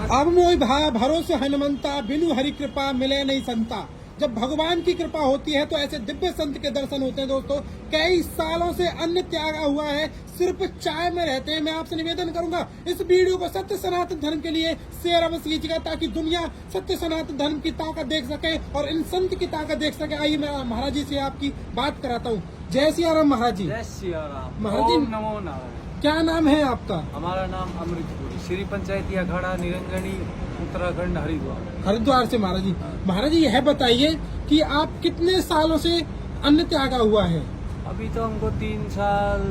अब मोहि भरोसे हनुमंता, बिनु हरि कृपा मिले नहीं संता। जब भगवान की कृपा होती है तो ऐसे दिव्य संत के दर्शन होते हैं। दोस्तों, कई सालों से अन्न त्यागा हुआ है, सिर्फ चाय में रहते हैं। मैं आपसे निवेदन करूंगा, इस वीडियो को सत्य सनातन धर्म के लिए शेयर अवश्य कीजिएगा, ताकि दुनिया सत्य सनातन धर्म की ताकत देख सके और इन संत की ताकत देख सके। आइए मैं महाराज जी से आपकी बात कराता हूँ। जय सिया राम महाराज जी। जय सिया राम। महाराज जी, ओम नमो नारायण। क्या नाम है आपका? हमारा नाम अमृतपुरी, श्री पंचायती अखाड़ा निरंजनी, उत्तराखंड, हरिद्वार। हरिद्वार से। महाराज जी, महाराज जी यह बताइए कि आप कितने सालों से अन्न त्यागा हुआ है? अभी तो हमको 3 साल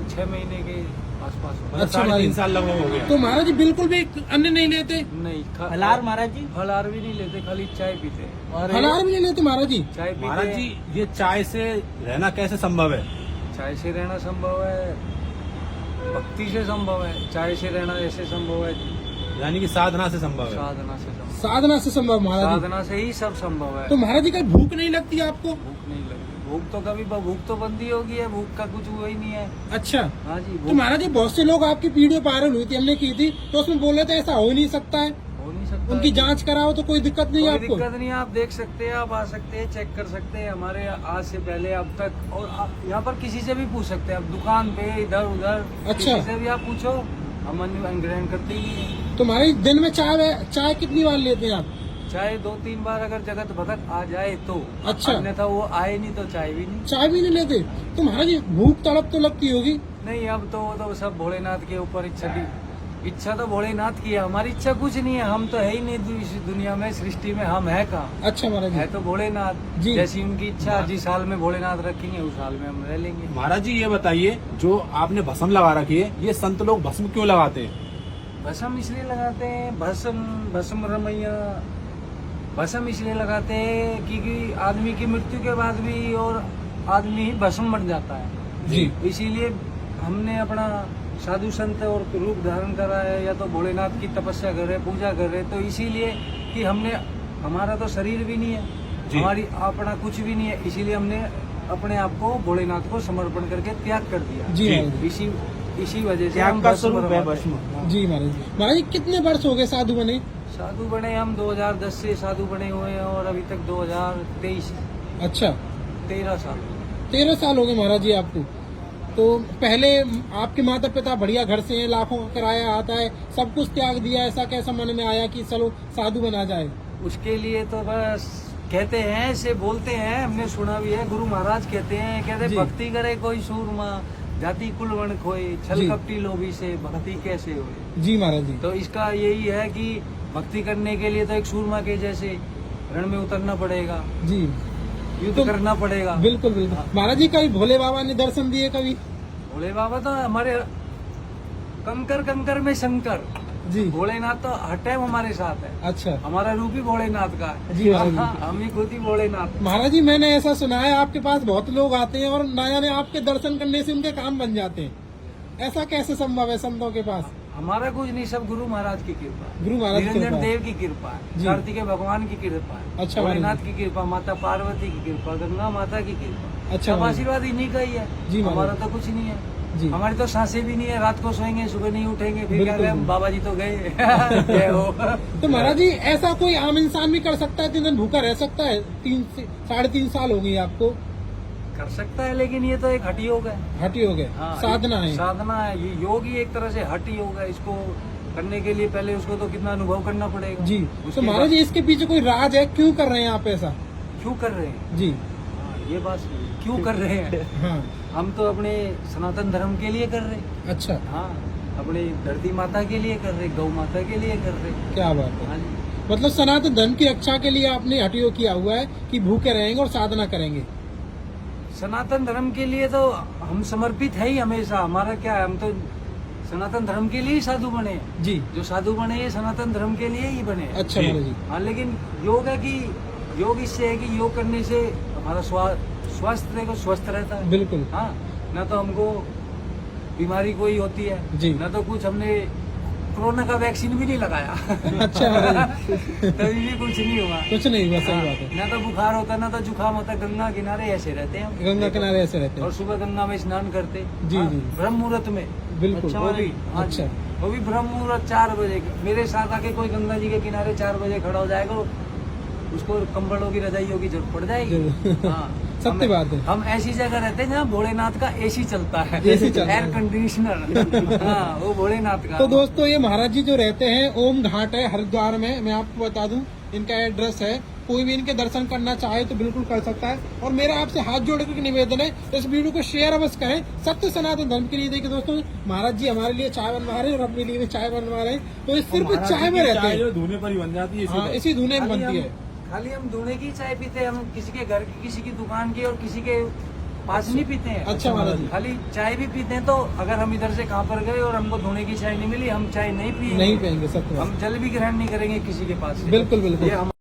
6 महीने के आसपास हुआ। अच्छा, 3.5 साल लगभग हो गया। तो महाराज जी बिल्कुल भी अन्न नहीं लेते? नहीं। फलाहार महाराज जी? फलाहार भी नहीं लेते, खाली चाय पीते। और फलाहार भी नहीं लेते महाराज जी? चाय पीते। महाराज जी, ये चाय से रहना कैसे संभव है? चाय से रहना संभव है, भक्ति से संभव है। चाय से रहना ऐसे संभव है, यानी कि साधना से संभव है। साधना से संभव। साधना से संभव महाराज जी? साधना से ही सब संभव है। तो महाराज जी कहीं भूख नहीं लगती आपको? भूख नहीं लगती। भूख तो कभी भूख तो बंदी होगी है, भूख का कुछ हुआ ही नहीं है। अच्छा। हाँ जी। तो महाराज जी बहुत से लोग आपकी वीडियो वायरल हुई थी, हमने की थी, तो उसमें बोले थे ऐसा हो ही नहीं सकता है, हो नहीं सकता। उनकी जांच कराओ तो कोई दिक्कत नहीं है कोई आपको? दिक्कत नहीं है, आप देख सकते हैं, आप आ सकते हैं, चेक कर सकते हैं हमारे आज से पहले अब तक। और आप यहाँ पर किसी से भी पूछ सकते हैं, आप दुकान पे इधर उधर अच्छा। किसी से भी आप पूछो, हम ग्रहण करते ही हैं। तो महाराज दिन में चाय कितनी बार लेते हैं आप? चाहे 2-3 बार अगर जगत भगत आ जाए तो। अच्छा। अन्यथा वो आए नहीं तो चाय भी नहीं। चाय भी नहीं लेते? तो महाराज जी भूख तड़प तो लगती होगी? नहीं, अब तो सब भोलेनाथ के ऊपर इच्छा तो भोलेनाथ की है, हमारी इच्छा कुछ नहीं है। हम तो है ही नहीं इस दुनिया में, सृष्टि में हम है कहाँ। अच्छा महाराज है जी। तो भोलेनाथ जी। जैसी उनकी इच्छा, जिस साल में भोलेनाथ रखेंगे उस साल में हम रह लेंगे। महाराज जी ये बताइए, जो आपने भस्म लगा रखी है, ये संत लोग भस्म क्यों लगाते हैं? भस्म इसलिए लगाते हैं, भस्म रमैया भस्म इसलिए लगाते हैं क्योंकि आदमी की मृत्यु के बाद भी और आदमी ही भस्म बन जाता है जी। इसीलिए हमने अपना साधु संत और रूप धारण करा है, या तो भोलेनाथ की तपस्या कर रहे, पूजा कर रहे, तो इसीलिए कि हमारा तो शरीर भी नहीं है, हमारी अपना कुछ भी नहीं है, इसीलिए हमने अपने आप को भोलेनाथ को समर्पण करके त्याग कर दिया। जी महाराज जी। इसी वजह से त्याग हम का भस्म स्वरूप है रमाते भस्म। हैं। जी महाराज जी। महाराज जी कितने वर्ष हो गए साधु बने? साधु बने हम 2010 से साधु बने हुए हैं और अभी तक 2023। अच्छा। 13 साल। 13 साल हो गए महाराज जी आपको। तो पहले आपके माता पिता बढ़िया घर से हैं, लाखों का किराया आता है, सब कुछ त्याग दिया, ऐसा कैसा मन में आया कि चलो साधु बना जाए? उसके लिए तो बस कहते हैं, ऐसे बोलते हैं, हमने सुना भी है, गुरु महाराज कहते हैं जी। भक्ति करे कोई सूरमा, जाति कुल वर्ण खोए, छल जी। कपटी लोभी से भक्ति कैसे होए। जी महाराज जी। तो इसका यही है कि भक्ति करने के लिए तो एक सूरमा के जैसे रण में उतरना पड़ेगा, जी। युद्ध तो करना पड़ेगा। बिल्कुल बिल्कुल। महाराज जी कभी भोले बाबा ने दर्शन दिए कभी? भोले बाबा तो हमारे कंकर में शंकर। जी। भोलेनाथ तो हर टाइम हमारे साथ है। अच्छा। हमारा रूप ही भोलेनाथ का है। जी महाराज जी। हम ही खुद ही भोलेनाथ। महाराज जी मैंने ऐसा सुना है आपके पास बहुत लोग आते हैं और ना जाने आपके दर्शन करने से उनके काम बन जाते हैं, ऐसा कैसे संभव है संतों के पास? हमारा कुछ नहीं, सब गुरु महाराज की कृपा है, गुरु महाराज की निरंजन कृपा है। देव की कृपा है, जी। कार्तिकेय भगवान की कृपा है, अच्छा भोलेनाथ की कृपा, माता पार्वती की कृपा, गंगा माता की कृपा। अच्छा सब महाराज। आशीर्वाद इन्हीं का ही है। जी महाराज। हमारा तो कुछ नहीं है। जी। हमारी तो सांसें भी नहीं है, रात को सोएंगे सुबह नहीं उठेंगे, फिर क्या बिल्कुल। करें, बाबा जी तो गए। जय हो। तो महाराज जी ऐसा कोई आम इंसान भी कर सकता है, 3 दिन भूखा रह सकता है? 3.5 साल हो गई आपको। कर सकता है, लेकिन ये तो एक हठ योग है। हटी हो गए। हाँ, साधना है। साधना है, ये योग ही एक तरह से हठ योग है। इसको करने के लिए पहले उसको तो कितना अनुभव करना पड़ेगा। जी। उसके तो महाराज बाद- जी इसके पीछे कोई राज है, क्यों कर रहे हैं आप ऐसा? क्यों कर रहे हैं? जी। हाँ, ये बात सही है। क्यों कर रहे हैं? हाँ। हम तो अपने सनातन धर्म के लिए कर रहे हैं। अच्छा। हाँ, अपनी धरती माता के लिए कर रहे, गौ माता के लिए कर रहे। क्या बात है। हाँ जी। मतलब सनातन धर्म की रक्षा के लिए आपने हटियो किया हुआ है कि भूखे रहेंगे और साधना करेंगे। सनातन धर्म के लिए तो हम समर्पित है ही हमेशा। हमारा क्या है, हम तो सनातन धर्म के लिए ही साधु बने हैं। जी। जो साधु बने ये सनातन धर्म के लिए ही बने हैं। अच्छा महाराज जी। हाँ, लेकिन योग है कि योग इससे है कि योग करने से हमारा स्वास्थ्य देखो स्वस्थ रहता है। बिल्कुल। हाँ, न तो हमको बीमारी कोई होती है, जी। न तो कुछ हमने कोरोना का वैक्सीन भी नहीं लगाया। अच्छा महाराज जी। तभी भी कुछ नहीं हुआ। कुछ नहीं हुआ, सही हाँ, बात है। न तो बुखार होता, न तो जुकाम होता, गंगा किनारे ऐसे रहते हैं हम। गंगा किनारे ऐसे रहते और हैं। सुबह गंगा में स्नान करते। जी, हाँ, जी। ब्रह्म मुहूर्त में। बिल्कुल। अच्छा, वो भी। हाँ जी। अच्छा। वो भी ब्रह्म मुहूर्त 4 बजे। मेरे साथ आके कोई गंगा जी के किनारे 4 बजे खड़ा हो जाएगा, उसको कंबलों की रजाइयों की जरूरत पड़ जाएगी। हाँ, सत्य बात है। हम ऐसी जगह रहते हैं जहाँ भोलेनाथ का एसी चलता है, AC चलता है। Air conditioner. हाँ, वो भोलेनाथ का। तो दोस्तों ये महाराज जी जो रहते हैं ओम घाट है हरिद्वार में, मैं आपको बता दूं इनका एड्रेस है। कोई भी इनके दर्शन करना चाहे तो बिल्कुल कर सकता है। और मेरा आपसे हाथ जोड़ के निवेदन है, इस वीडियो को शेयर अवश्य करें सत्य सनातन धर्म के लिए। देखिए दोस्तों, महाराज जी हमारे लिए चाय बनवा रहे हैं और अपने लिए भी चाय बनवा रहे हैं। तो ये सिर्फ चाय में रहते हैं, धुने पर ही बन जाती है हाँ, इसी धुने में बनती है। खाली हम धुने की चाय पीते हैं, हम किसी के घर की, किसी की दुकान की और किसी के पास नहीं पीते हैं। अच्छा महाराज जी, खाली चाय भी पीते हैं। तो अगर हम इधर से कहाँ पर गए और हमको धोने की चाय नहीं मिली, हम चाय नहीं पिए, नहीं पियेंगे सत्य बात। हम जल भी ग्रहण नहीं करेंगे किसी के पास से। बिल्कुल बिल्कुल। ये हम